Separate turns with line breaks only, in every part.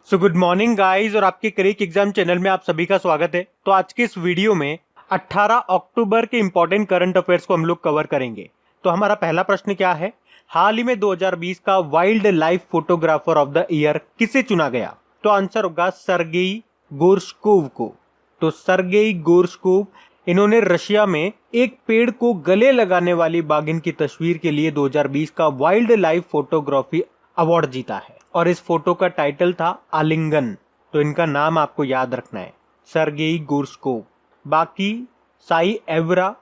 So good morning guys और आपके क्रिक exam channel में आप सभी का स्वागत है। तो आज के इस वीडियो में 18 अक्टूबर के इंपॉर्टेंट करंट अफेयर्स को हम लोग कवर करेंगे। तो हमारा पहला प्रश्न क्या है, हाल ही में 2020 का wild life photographer of the year किसे चुना गया? तो आंसर होगा सर्गेई गोर्शकोव को। तो सर्गेई गोर्शकोव, इन्होंने रशिया में एक पेड़ को गले लगाने वाली बाघिन की तस्वीर के लिए 2020 का वाइल्ड लाइफ फोटोग्राफी अवार्ड जीता है और इस फोटो का टाइटल था आलिंगन। तो इनका नाम आपको याद रखना है, सर्गेई गोर्शकोव। बाकी साई एवरा,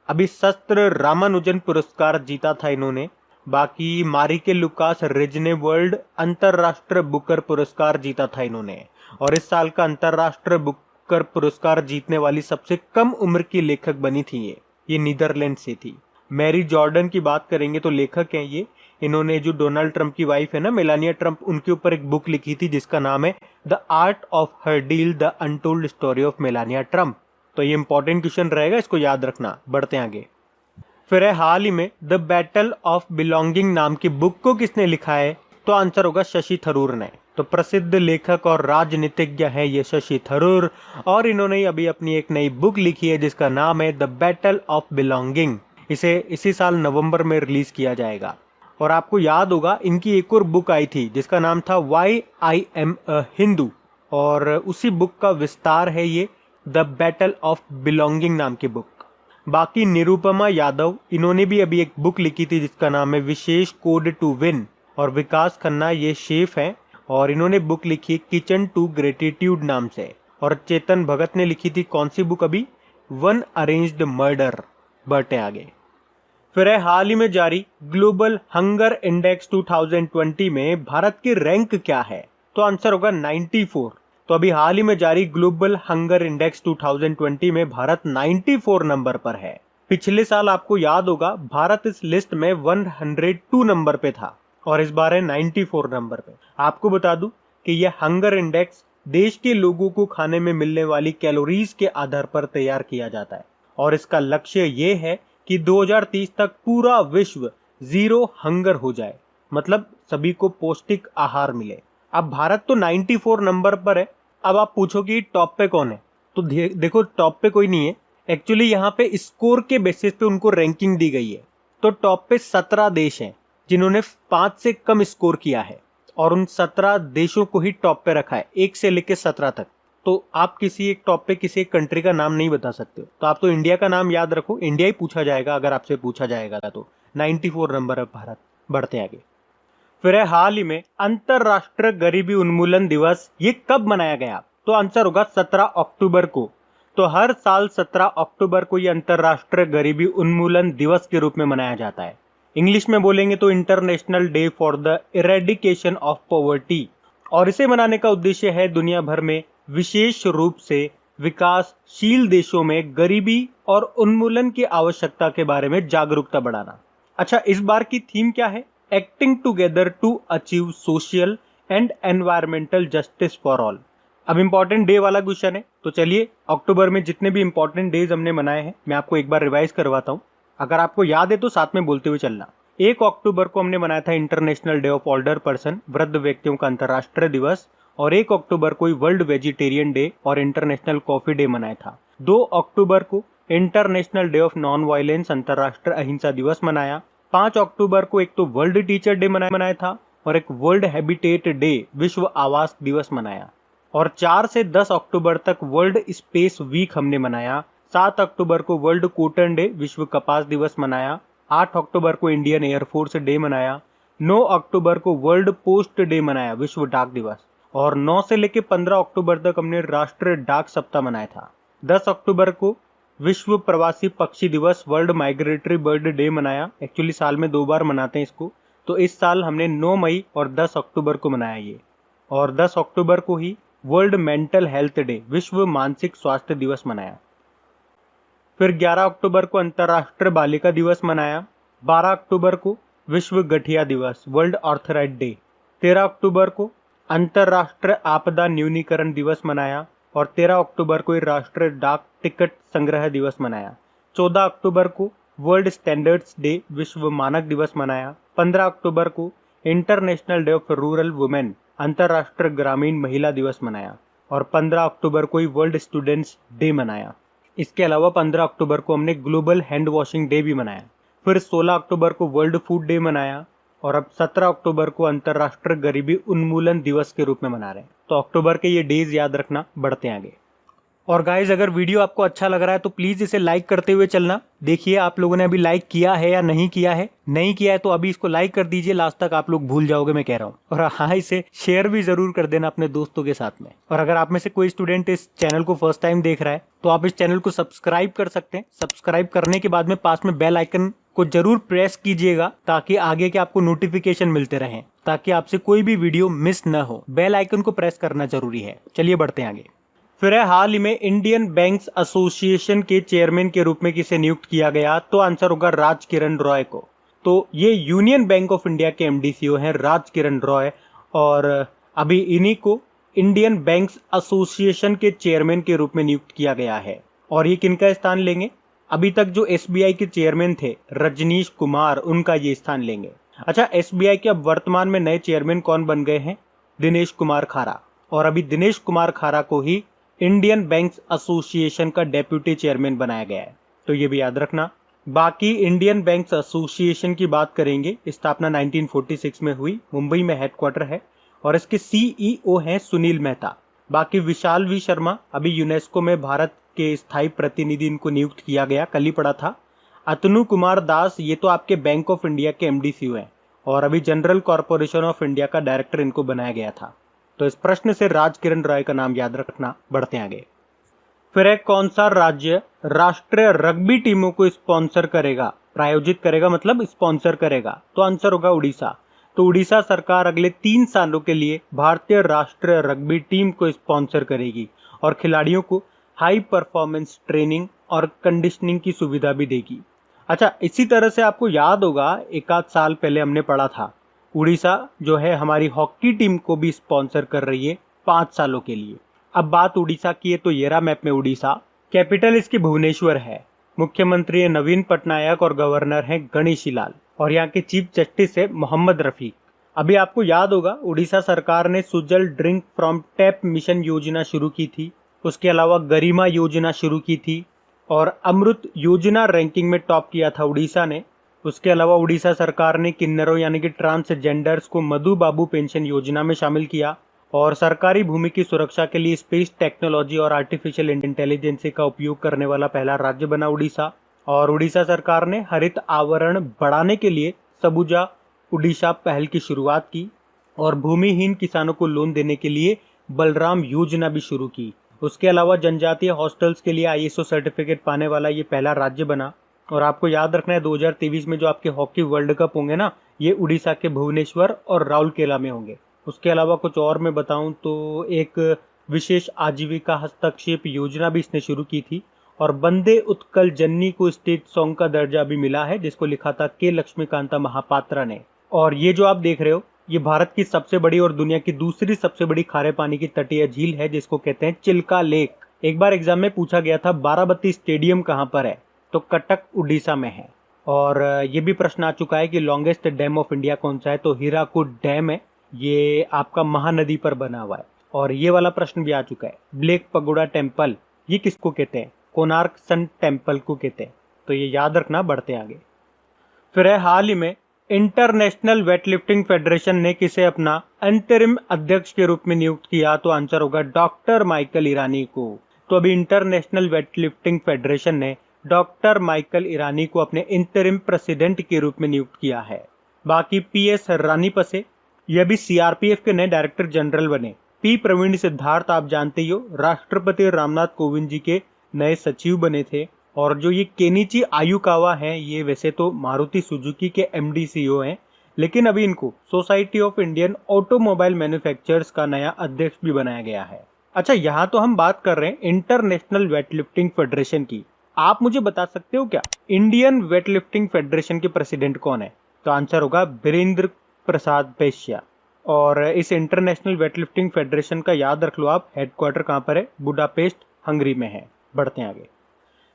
अभी शस्त्र रामानुजन पुरस्कार जीता था इन्होंने। बाकी मारिके लुकास रिजने वर्ल्ड अंतरराष्ट्रीय बुकर पुरस्कार जीता था इन्होंने। और इस साल का अंतरराष्ट्रीय बुकर पुरस्कार जीतने वाली सबसे कम उम्र की लेखक बनी थी ये नीदरलैंड से थी। मैरी जॉर्डन की बात करेंगे तो लेखक हैं ये। इन्होंने जो डोनाल्ड ट्रंप की वाइफ है ना, मेलानिया ट्रंप, उनके ऊपर एक बुक लिखी थी जिसका नाम है the art of her deal, the untold story of Melania Trump. तो ये इंपॉर्टेंट क्वेश्चन रहेगा, इसको याद रखना। बढ़ते आगे। फिर है हाल ही में द बैटल ऑफ बिलोंगिंग नाम की बुक को किसने लिखा है? तो आंसर होगा शशि थरूर ने। तो प्रसिद्ध लेखक और राजनीतिज्ञ है ये शशि थरूर, और इन्होंने अभी अपनी एक नई बुक लिखी है जिसका नाम है द बैटल ऑफ बिलोंगिंग। इसे इसी साल नवंबर में रिलीज किया जाएगा। और आपको याद होगा इनकी एक और बुक आई थी जिसका नाम था why I am a Hindu, और उसी बुक का विस्तार है ये द बैटल ऑफ बिलोंगिंग नाम की बुक। बाकी निरुपमा यादव, इन्होंने भी अभी एक बुक लिखी थी जिसका नाम है विशेष कोड टू विन। और विकास खन्ना ये शेफ हैं और इन्होंने बुक लिखी किचन टू ग्रेटिट्यूड नाम से। और चेतन भगत ने लिखी थी कौन सी बुक अभी? One arranged murder. बढ़ते आगे। फिर है हाल ही में जारी ग्लोबल हंगर इंडेक्स 2020 में भारत की रैंक क्या है? तो आंसर होगा 94। तो अभी हाल ही में जारी ग्लोबल हंगर इंडेक्स 2020 में भारत 94 नंबर पर है। पिछले साल आपको याद होगा भारत इस लिस्ट में 102 नंबर पे था और इस बार है 94 नंबर पे। आपको बता दूं कि यह हंगर इंडेक्स देश के लोगों को खाने में मिलने वाली कैलोरीज के आधार पर तैयार किया जाता है और इसका लक्ष्य ये है कि 2030 तक पूरा विश्व जीरो हंगर हो जाए, मतलब सभी को पौष्टिक आहार मिले। अब भारत तो 94 नंबर पर है। अब आप पूछो कि टॉप पे कौन है? तो देखो टॉप पे कोई नहीं है। एक्चुअली यहाँ पे स्कोर के बेसिस पे उनको रैंकिंग दी गई है। तो टॉप पे 17 देश हैं जिन्होंने 5 से कम स्कोर किया है और उन 17 देशों को ही टॉप पे रखा है, 1 से लेकर 17 तक। तो आप किसी एक टॉप पे किसी एक कंट्री का नाम नहीं बता सकते हो, तो आप तो इंडिया का नाम याद रखो, इंडिया ही पूछा जाएगा अगर आपसे पूछा जाएगा तो। 94 नंबर है भारत। बढ़ते आगे। फिर है हाल ही में अंतरराष्ट्रीय गरीबी उन्मूलन दिवस, ये कब मनाया गया? तो आंसर होगा 17 अक्टूबर को। तो हर साल 17 अक्टूबर को ये अंतरराष्ट्रीय गरीबी उन्मूलन दिवस के रूप में मनाया जाता है। इंग्लिश में बोलेंगे तो international day for the eradication of poverty. और इसे मनाने का उद्देश्य है दुनिया भर में विशेष रूप से विकासशील देशों में गरीबी और उन्मूलन की आवश्यकता के बारे में जागरूकता बढ़ाना। अच्छा, इस बार की थीम क्या है? Acting together to achieve social and environmental justice for all. अब इंपॉर्टेंट डे वाला क्वेश्चन है, तो चलिए अक्टूबर में जितने भी इंपॉर्टेंट डेज हमने मनाए हैं मैं आपको एक बार रिवाइज करवाता हूँ। अगर आपको याद है तो साथ में बोलते हुए चलना। 1 अक्टूबर को हमने मनाया था international day of older person, वृद्ध व्यक्तियों का अंतर्राष्ट्रीय दिवस। और 1 अक्टूबर को वर्ल्ड वेजिटेरियन डे और इंटरनेशनल कॉफी डे मनाया था। 2 अक्टूबर को international day of non violence, अंतर्राष्ट्रीय अहिंसा दिवस मनाया। 5 अक्टूबर को एक तो वर्ल्ड टीचर डे मनाया था और एक वर्ल्ड हैबिटेट डे, विश्व आवास दिवस मनाया। और 4 से 10 अक्टूबर तक वर्ल्ड स्पेस वीक हमने मनाया। 7 अक्टूबर को वर्ल्ड कॉटन डे, विश्व कपास दिवस मनाया। 8 अक्टूबर को इंडियन एयरफोर्स डे मनाया। 9 अक्टूबर को वर्ल्ड पोस्ट डे मनाया, विश्व डाक दिवस। और 9 से लेकर 15 अक्टूबर तक हमने राष्ट्रीय डाक सप्ताह मनाया था। 10 अक्टूबर को विश्व प्रवासी पक्षी दिवस, वर्ल्ड माइग्रेटरी बर्ड डे मनाया। एक्चुअली साल में 2 बार मनाते हैं इसको, तो इस साल हमने 9 मई और 10 अक्टूबर को मनाया ये। और 10 अक्टूबर को ही वर्ल्ड मेंटल हेल्थ डे, विश्व मानसिक स्वास्थ्य दिवस मनाया। फिर 11 अक्टूबर को अंतर्राष्ट्रीय बालिका दिवस मनाया। 12 अक्टूबर को विश्व गठिया दिवस, वर्ल्ड आर्थराइट डे। 13 अक्टूबर को अंतर्राष्ट्रीय आपदा न्यूनीकरण दिवस मनाया। और 13 अक्टूबर को राष्ट्रीय डाक टिकट संग्रह दिवस मनाया। 14 अक्टूबर को वर्ल्ड स्टैंडर्ड्स डे, विश्व मानक दिवस मनाया। 15 अक्टूबर को international day of rural women, अंतर्राष्ट्रीय ग्रामीण महिला दिवस मनाया और 15 अक्टूबर को ही वर्ल्ड स्टूडेंट्स डे मनाया। इसके अलावा 15 अक्टूबर को हमने ग्लोबल हैंड वॉशिंग डे भी मनाया। फिर 16 अक्टूबर को वर्ल्ड फूड डे मनाया और अब 17 अक्टूबर को अंतर्राष्ट्रीय गरीबी उन्मूलन दिवस के रूप में मना रहे हैं। तो अक्टूबर के ये डेज याद रखना। बढ़ते हैं आगे। और गाइज, अगर वीडियो आपको अच्छा लग रहा है तो प्लीज इसे लाइक करते हुए चलना। देखिए आप लोगों ने अभी लाइक किया है या नहीं किया है। नहीं किया है तो अभी इसको लाइक कर दीजिए, लास्ट तक आप लोग भूल जाओगे मैं कह रहा हूँ। और हाँ, इसे शेयर भी जरूर कर देना अपने दोस्तों के साथ में। और अगर आप में से कोई स्टूडेंट इस चैनल को फर्स्ट टाइम देख रहा है तो आप इस चैनल को सब्सक्राइब कर सकते हैं। सब्सक्राइब करने के बाद में पास में बेल आइकन को जरूर प्रेस कीजिएगा ताकि आगे के आपको नोटिफिकेशन मिलते रहें, ताकि आपसे कोई भी वीडियो मिस न हो। बेल आइकन को प्रेस करना जरूरी है। चलिए बढ़ते हैं आगे। फिर है, हाल ही में इंडियन बैंक्स एसोसिएशन के चेयरमैन के रूप में किसे नियुक्त किया गया? तो आंसर होगा राज किरण रॉय को। तो ये यूनियन बैंक ऑफ इंडिया के एमडीसीओ हैं राज किरण रॉय, और अभी इन्हीं को इंडियन बैंक्स एसोसिएशन के चेयरमैन के रूप में नियुक्त किया गया है। और ये किनका स्थान लेंगे? अभी तक जो एसबीआई के चेयरमैन थे रजनीश कुमार, उनका ये स्थान लेंगे। अच्छा, एसबीआई के अब वर्तमान में नए चेयरमैन कौन बन गए हैं? दिनेश कुमार खारा। और अभी दिनेश कुमार खारा को ही इंडियन बैंक्स एसोसिएशन का डेप्यूटी चेयरमैन बनाया गया है। तो ये भी याद रखना। बाकी इंडियन बैंक्स एसोसिएशन की बात करेंगे, स्थापना 1946 में हुई, मुंबई में हेडक्वार्टर है और इसके सीईओ हैं सुनील मेहता। बाकी विशाल वी शर्मा, अभी यूनेस्को में भारत के स्थायी प्रतिनिधि इनको नियुक्त किया गया, कल ही पड़ा था। अतनु कुमार दास, ये तो आपके बैंक ऑफ इंडिया के एमडीसीओ हैं और अभी जनरल कॉर्पोरेशन ऑफ इंडिया का डायरेक्टर इनको बनाया गया था। तो इस प्रश्न से राज किरण रॉय का नाम याद रखना। बढ़ते हैं आगे। फिर है, कौन सा राज्य राष्ट्रीय रग्बी टीमों को स्पॉन्सर करेगा? प्रायोजित करेगा मतलब स्पॉन्सर करेगा। तो आंसर होगा उड़ीसा। तो उड़ीसा सरकार अगले 3 सालों के लिए भारतीय राष्ट्रीय रग्बी टीम को स्पॉन्सर करेगी और खिलाड़ियों को हाई परफॉर्मेंस ट्रेनिंग और कंडीशनिंग की सुविधा भी देगी। अच्छा, इसी तरह से आपको याद होगा एक आध साल पहले हमने पढ़ा था, उड़ीसा जो है हमारी हॉकी टीम को भी स्पॉन्सर कर रही है 5 सालों के लिए। अब बात उड़ीसा की है तो ये रहा मैप में उड़ीसा। कैपिटल इसकी भुवनेश्वर है। मुख्यमंत्री है नवीन पटनायक और गवर्नर है गणेशी लाल और यहाँ के चीफ जस्टिस है मोहम्मद रफीक। अभी आपको याद होगा उड़ीसा सरकार ने Sujal drink from tap mission योजना शुरू की थी। उसके अलावा गरिमा योजना शुरू की थी और अमृत योजना रैंकिंग में टॉप किया था उड़ीसा ने। उसके अलावा उड़ीसा सरकार ने किन्नरों यानी कि ट्रांसजेंडर्स को मधु बाबू पेंशन योजना में शामिल किया और सरकारी भूमि की सुरक्षा के लिए स्पेस टेक्नोलॉजी और आर्टिफिशियल इंटेलिजेंस का उपयोग करने वाला पहला राज्य बना उड़ीसा। और उड़ीसा सरकार ने हरित आवरण बढ़ाने के लिए सबुजा उड़ीसा पहल की शुरुआत की और भूमिहीन किसानों को लोन देने के लिए बलराम योजना भी शुरू की। उसके अलावा जनजातीय हॉस्टल्स के लिए आईएसओ सर्टिफिकेट पाने वाला ये पहला राज्य बना। और आपको याद रखना है 2023 में जो आपके हॉकी वर्ल्ड कप होंगे ना, ये उड़ीसा के भुवनेश्वर और राउरकेला में होंगे। उसके अलावा कुछ और मैं बताऊं तो एक विशेष आजीविका हस्तक्षेप योजना भी इसने शुरू की थी और बंदे उत्कल जननी को स्टेट सॉन्ग का दर्जा भी मिला है, जिसको लिखा था के लक्ष्मीकांता महापात्रा ने। और ये जो आप देख रहे हो ये भारत की सबसे बड़ी और दुनिया की दूसरी सबसे बड़ी खारे पानी की तटीय झील है, जिसको कहते हैं चिल्का लेक। एक बार एग्जाम में पूछा गया था बाराबती स्टेडियम कहाँ पर है, तो कटक उड़ीसा में है। और ये भी प्रश्न आ चुका है कि लॉन्गेस्ट डैम ऑफ इंडिया कौन सा है, तो हीराकुड डैम है, ये आपका महानदी पर बना हुआ है। और ये वाला प्रश्न भी आ चुका है, ब्लैक पगोडा टेम्पल ये किसको कहते हैं? कोणार्क सन टेम्पल को कहते हैं। तो ये याद रखना। बढ़ते आगे। फिर है, हाल ही में इंटरनेशनल वेटलिफ्टिंग फेडरेशन ने किसे अपना अंतरिम अध्यक्ष के रूप में नियुक्त किया? तो आंसर होगा डॉक्टर माइकल ईरानी को। तो अभी इंटरनेशनल वेटलिफ्टिंग फेडरेशन ने डॉक्टर माइकल ईरानी को अपने इंटरिम प्रेसिडेंट के रूप में नियुक्त किया है। बाकी पीएस रानीपसे यह भी सीआरपीएफ के नए डायरेक्टर जनरल बने। पी प्रवीण सिद्धार्थ आप जानते ही हो, राष्ट्रपति रामनाथ कोविंद जी के नए सचिव बने थे। और जो ये केनिची आयुकावा हैं, ये वैसे तो मारुति सुजुकी के एमडीसीओ हैं, लेकिन अभी इनको society of Indian automobile manufacturers का नया अध्यक्ष भी बनाया गया है। अच्छा, यहाँ तो हम बात कर रहे हैं इंटरनेशनल वेटलिफ्टिंग फेडरेशन की। आप मुझे बता सकते हो क्या इंडियन वेटलिफ्टिंग फेडरेशन के प्रेसिडेंट कौन है? तो आंसर होगा बीरेंद्र प्रसाद बैश्या। और इस इंटरनेशनल वेटलिफ्टिंग फेडरेशन का याद रख लो आप, हेडक्वार्टर कहाँ पर है? बुडापेस्ट हंगरी में है। बढ़ते हैं आगे।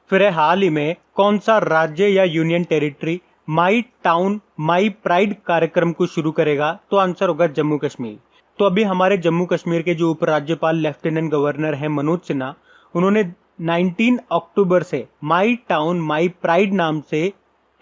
फिर है, हाल ही में कौन सा राज्य या union territory my town my pride कार्यक्रम को शुरू करेगा? तो आंसर होगा जम्मू कश्मीर। तो अभी हमारे जम्मू कश्मीर के जो उपराज्यपाल लेफ्टिनेंट गवर्नर हैं मनोज सिन्हा, उन्होंने 19 अक्टूबर से माई टाउन माई प्राइड नाम से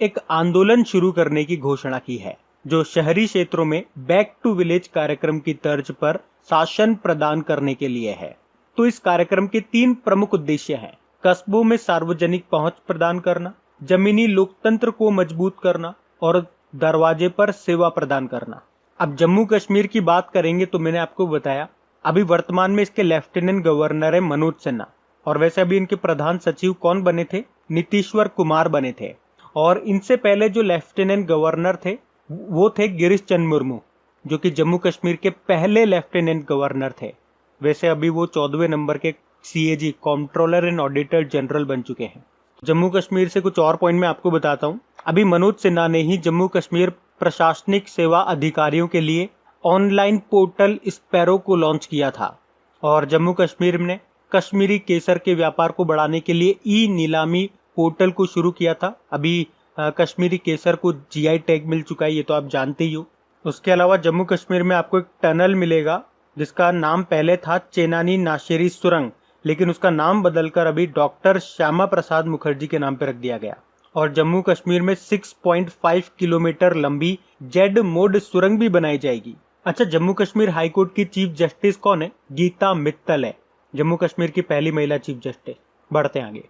एक आंदोलन शुरू करने की घोषणा की है, जो शहरी क्षेत्रों में बैक टू विलेज कार्यक्रम की तर्ज पर शासन प्रदान करने के लिए है। तो इस कार्यक्रम के 3 प्रमुख उद्देश्य हैं: कस्बों में सार्वजनिक पहुंच प्रदान करना, जमीनी लोकतंत्र को मजबूत करना और दरवाजे पर सेवा प्रदान करना। अब जम्मू कश्मीर की बात करेंगे तो मैंने आपको बताया अभी वर्तमान में इसके लेफ्टिनेंट गवर्नर है मनोज सिन्हा, और वैसे अभी इनके प्रधान सचिव कौन बने थे? नीतीश्वर कुमार बने थे। और इनसे पहले जो लेफ्टिनेंट गवर्नर थे वो थे गिरीश चंद्र मुर्मू, जो कि जम्मू कश्मीर के पहले लेफ्टिनेंट गवर्नर थे। वैसे अभी वो 14वें नंबर के CAG controller and auditor general बन चुके हैं। जम्मू कश्मीर से कुछ और पॉइंट मैं आपको बताता हूँ। अभी मनोज सिन्हा ने ही जम्मू कश्मीर प्रशासनिक सेवा अधिकारियों के लिए ऑनलाइन पोर्टल स्पैरो को लॉन्च किया था, और जम्मू कश्मीर ने कश्मीरी केसर के व्यापार को बढ़ाने के लिए ई नीलामी पोर्टल को शुरू किया था। अभी कश्मीरी केसर को GI टैग मिल चुका है, ये तो आप जानते ही हो। उसके अलावा जम्मू कश्मीर में आपको एक टनल मिलेगा जिसका नाम पहले था चेनानी नाशेरी सुरंग, लेकिन उसका नाम बदलकर अभी डॉक्टर श्यामा प्रसाद मुखर्जी के नाम पर रख दिया गया। और जम्मू कश्मीर में 6.5 किलोमीटर लंबी जेड मोड सुरंग भी बनाई जाएगी। अच्छा, जम्मू कश्मीर हाईकोर्ट की चीफ जस्टिस कौन है? गीता मित्तल है, जम्मू कश्मीर की पहली महिला चीफ जस्टिस। बढ़ते आगे।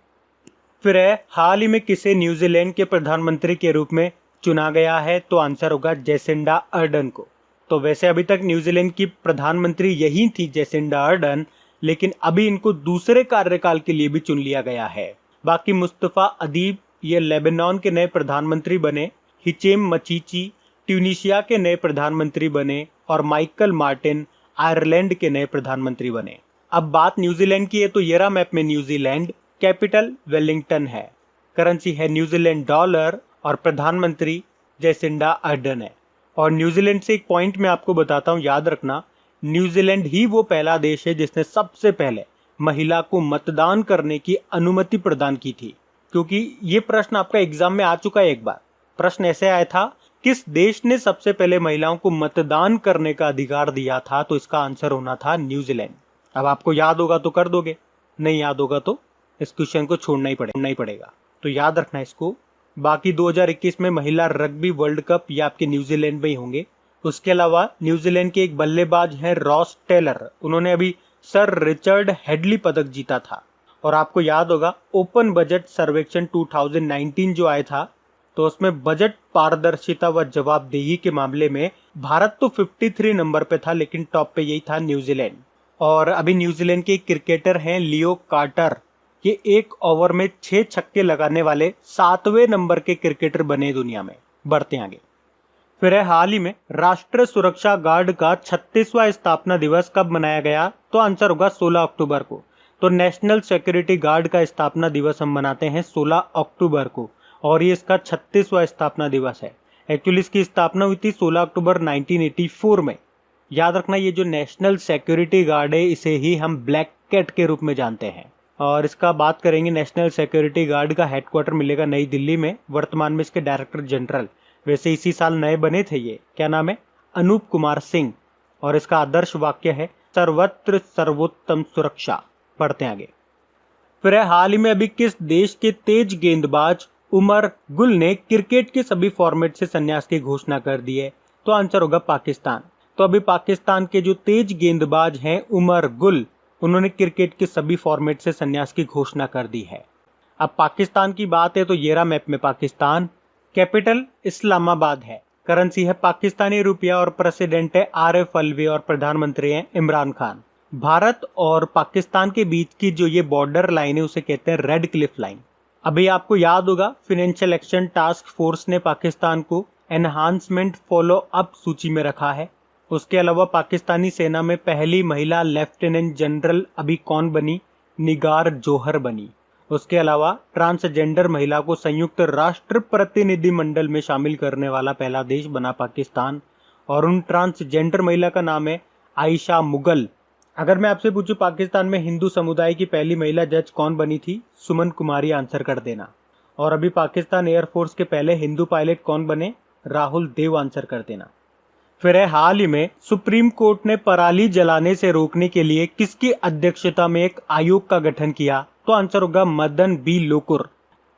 फिर है, हाल ही में किसे न्यूजीलैंड के प्रधानमंत्री के रूप में चुना गया है? तो आंसर होगा जेसिंडा अर्डन को। तो वैसे अभी तक न्यूजीलैंड की प्रधानमंत्री यही थी जेसिंडा अर्डन, लेकिन अभी इनको दूसरे कार्यकाल के लिए भी चुन लिया गया है। बाकी मुस्तफा अदीब ये लेबनान के नए प्रधानमंत्री बने, हिचेम मचीची ट्यूनीशिया के नए प्रधानमंत्री बने, और माइकल मार्टिन आयरलैंड के नए प्रधानमंत्री बने। अब बात न्यूजीलैंड की है तो ये रहा मैप में न्यूजीलैंड। कैपिटल वेलिंगटन है, करेंसी है न्यूजीलैंड डॉलर, और प्रधानमंत्री जेसिंडा अर्डन है। और न्यूजीलैंड से एक पॉइंट मैं आपको बताता हूँ, याद रखना, न्यूजीलैंड ही वो पहला देश है जिसने सबसे पहले महिला को मतदान करने की अनुमति प्रदान की थी। क्योंकि ये प्रश्न आपका एग्जाम में आ चुका है एक बार। प्रश्न ऐसे आया था, किस देश ने सबसे पहले महिलाओं को मतदान करने का अधिकार दिया था? तो इसका आंसर होना था न्यूजीलैंड। अब आपको याद होगा तो कर दोगे, नहीं याद होगा तो इस क्वेश्चन को छोड़ना ही पड़ेगा। तो याद रखना इसको। बाकी 2021 में महिला रग्बी वर्ल्ड कप ये आपके न्यूजीलैंड में ही होंगे। उसके अलावा न्यूजीलैंड के एक बल्लेबाज हैं रॉस टेलर, उन्होंने अभी सर रिचर्ड हेडली पदक जीता था। और आपको याद होगा ओपन बजट सर्वेक्षण 2019 जो आया था, तो उसमें बजट पारदर्शिता व जवाबदेही के मामले में भारत तो 53 नंबर पे था, लेकिन टॉप पे यही था न्यूजीलैंड। और अभी न्यूजीलैंड के क्रिकेटर हैं लियो कार्टर, ये 1 ओवर में 6 छक्के लगाने वाले 7वें नंबर के क्रिकेटर बने दुनिया में। बढ़ते आगे। फिर है, हाल ही में राष्ट्रीय सुरक्षा गार्ड का 36वां स्थापना दिवस कब मनाया गया? तो आंसर होगा 16 अक्टूबर को। तो नेशनल सिक्योरिटी गार्ड का स्थापना दिवस हम मनाते हैं 16 अक्टूबर को, और ये इसका 36वां स्थापना दिवस है। एक्चुअली इसकी स्थापना हुई थी 16 अक्टूबर 1984 में। याद रखना, ये जो नेशनल सिक्योरिटी गार्ड है इसे ही हम ब्लैक कैट के रूप में जानते हैं। और इसका बात करेंगे, नेशनल सिक्योरिटी गार्ड का हेडक्वार्टर मिलेगा नई दिल्ली में। वर्तमान में इसके डायरेक्टर जनरल वैसे इसी साल नए बने थे, ये क्या नाम है? अनूप कुमार सिंह। और इसका आदर्श वाक्य है सर्वत्र सर्वोत्तम सुरक्षा। पढ़ते हैं आगे। फिर है, हाल ही में अभी किस देश के तेज गेंदबाज उमर गुल ने क्रिकेट के सभी फॉर्मेट से संन्यास की घोषणा कर दी है? तो आंसर होगा पाकिस्तान। तो अभी पाकिस्तान के जो तेज गेंदबाज हैं उमर गुल, उन्होंने क्रिकेट के सभी फॉर्मेट से संन्यास की घोषणा कर दी है। अब पाकिस्तान की बात है तो ये रहा मैप में पाकिस्तान। कैपिटल इस्लामाबाद है, करेंसी है पाकिस्तानी रुपया, और प्रेसिडेंट है RF अलवी, और प्रधानमंत्री हैं इमरान खान। भारत और पाकिस्तान के बीच की जो ये बॉर्डर लाइन है उसे कहते हैं रेड क्लिफ लाइन। अभी आपको याद होगा फाइनेंशियल एक्शन टास्क फोर्स ने पाकिस्तान को एनहांसमेंट फॉलो अप सूची में रखा है। उसके अलावा पाकिस्तानी सेना में पहली महिला लेफ्टिनेंट जनरल अभी कौन बनी? निगार जोहर बनी। उसके अलावा ट्रांसजेंडर महिला को संयुक्त राष्ट्र प्रतिनिधिमंडल में शामिल करने वाला पहला देश बना पाकिस्तान, और उन ट्रांसजेंडर महिला का नाम है आयशा मुगल। अगर मैं आपसे पूछूं पाकिस्तान में हिंदू समुदाय की पहली महिला जज कौन बनी थी? सुमन कुमारी आंसर कर देना। और अभी पाकिस्तान एयरफोर्स के पहले हिंदू पायलट कौन बने? राहुल देव आंसर कर देना। फिर है हाल ही में सुप्रीम कोर्ट ने पराली जलाने से रोकने के लिए किसकी अध्यक्षता में एक आयोग का गठन किया? तो आंसर होगा मदन बी लोकुर।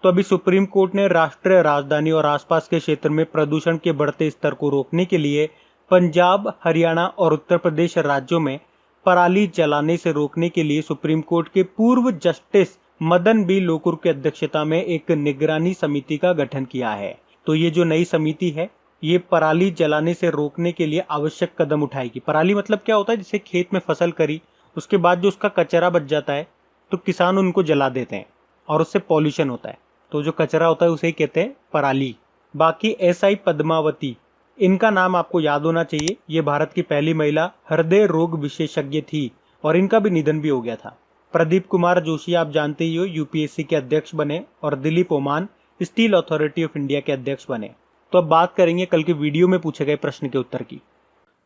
तो अभी सुप्रीम कोर्ट ने राष्ट्रीय राजधानी और आसपास के क्षेत्र में प्रदूषण के बढ़ते स्तर को रोकने के लिए पंजाब, हरियाणा और उत्तर प्रदेश राज्यों में पराली जलाने से रोकने के लिए सुप्रीम कोर्ट के पूर्व जस्टिस मदन बी लोकुर की अध्यक्षता में एक निगरानी समिति का गठन किया है। तो ये जो नई समिति है ये पराली जलाने से रोकने के लिए आवश्यक कदम उठाएगी। पराली मतलब क्या होता है? जैसे खेत में फसल करी, उसके बाद जो उसका कचरा बच जाता है तो किसान उनको जला देते हैं और उससे पॉल्यूशन होता है। तो जो कचरा होता है उसे ही कहते हैं पराली। बाकी SI पद्मावती, इनका नाम आपको याद होना चाहिए। ये भारत की पहली महिला हृदय रोग विशेषज्ञ थी और इनका भी निधन भी हो गया था। प्रदीप कुमार जोशी आप जानते ही हो, UPSC के अध्यक्ष बने और Dilip Oman steel authority of India के अध्यक्ष बने। तो अब बात करेंगे कल के वीडियो में पूछे गए प्रश्न के उत्तर की।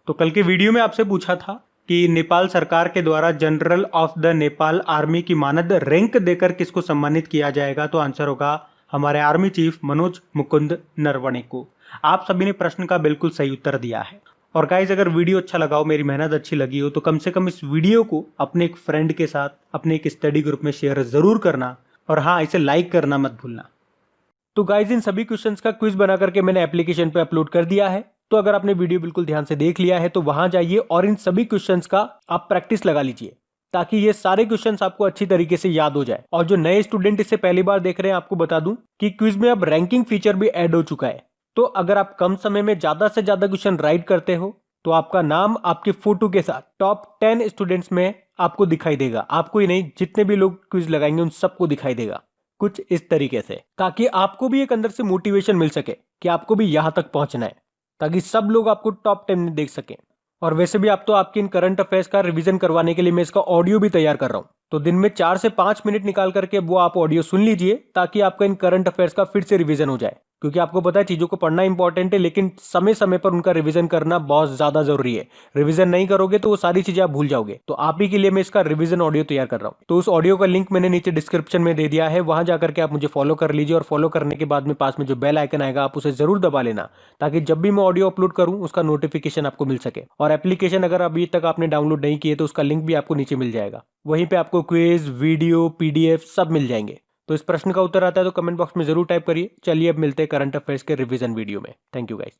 तो कल के वीडियो में आपसे पूछा था कि नेपाल सरकार के द्वारा general of the Nepal army की मानद रैंक देकर किसको सम्मानित किया जाएगा? तो आंसर होगा हमारे आर्मी चीफ मनोज मुकुंद नरवणे को। आप सभी ने प्रश्न का बिल्कुल सही उत्तर दिया है। और गाइज अगर वीडियो अच्छा लगा हो, मेरी मेहनत अच्छी लगी हो, तो कम से कम इस वीडियो को अपने एक फ्रेंड के साथ अपने एक स्टडी ग्रुप में शेयर जरूर करना और हाँ, इसे लाइक करना मत भूलना। तो गाइज इन सभी क्वेश्चंस का क्विज बना करके मैंने एप्लीकेशन पे अपलोड कर दिया है। तो अगर आपने वीडियो बिल्कुल ध्यान से देख लिया है तो वहां जाइए और इन सभी क्वेश्चंस का आप प्रैक्टिस लगा लीजिए ताकि ये सारे क्वेश्चंस आपको अच्छी तरीके से याद हो जाए। और जो नए स्टूडेंट इसे पहली बार देख रहे हैं, आपको बता दूं कि क्विज में अब रैंकिंग फीचर भी ऐड हो चुका है। तो अगर आप कम समय में ज्यादा से ज्यादा क्वेश्चन राइट करते हो तो आपका नाम आपके फोटो के साथ टॉप 10 स्टूडेंट्स में आपको दिखाई देगा। आपको ही नहीं, जितने भी लोग क्विज लगाएंगे उन सबको दिखाई देगा कुछ इस तरीके से, ताकि आपको भी एक अंदर से मोटिवेशन मिल सके कि आपको भी यहां तक पहुंचना है, ताकि सब लोग आपको टॉप 10 में देख सकें। और वैसे भी आप तो आपके इन करंट अफेयर्स का रिवीजन करवाने के लिए मैं इसका ऑडियो भी तैयार कर रहा हूं। तो दिन में 4 से 5 मिनट निकाल करके वो आप ऑडियो सुन लीजिए ताकि आपका इन करंट अफेयर्स का फिर से रिवीजन हो जाए। क्योंकि आपको पता है चीजों को पढ़ना इंपॉर्टेंट है, लेकिन समय समय पर उनका रिवीजन करना बहुत ज्यादा जरूरी है। रिवीजन नहीं करोगे तो वो सारी चीजें आप भूल जाओगे। तो आप ही के लिए मैं इसका रिवीजन ऑडियो तैयार कर रहा हूँ। तो उस ऑडियो का लिंक मैंने नीचे डिस्क्रिप्शन में दे दिया है, वहां जाकर के आप मुझे फॉलो कर लीजिए। और फॉलो करने के बाद में पास में जो बेल आइकन आएगा आप उसे जरूर दबा लेना, ताकि जब भी मैं ऑडियो अपलोड करूं उसका नोटिफिकेशन आपको मिल सके। और एप्लीकेशन अगर अभी तक आपने डाउनलोड नहीं किए तो उसका लिंक भी आपको नीचे मिल जाएगा। वहीं पे आपको क्विज, वीडियो, PDF सब मिल जाएंगे। तो इस प्रश्न का उत्तर आता है तो कमेंट बॉक्स में जरूर टाइप करिए। चलिए अब मिलते हैं करंट अफेयर्स के रिवीजन वीडियो में। Thank you guys.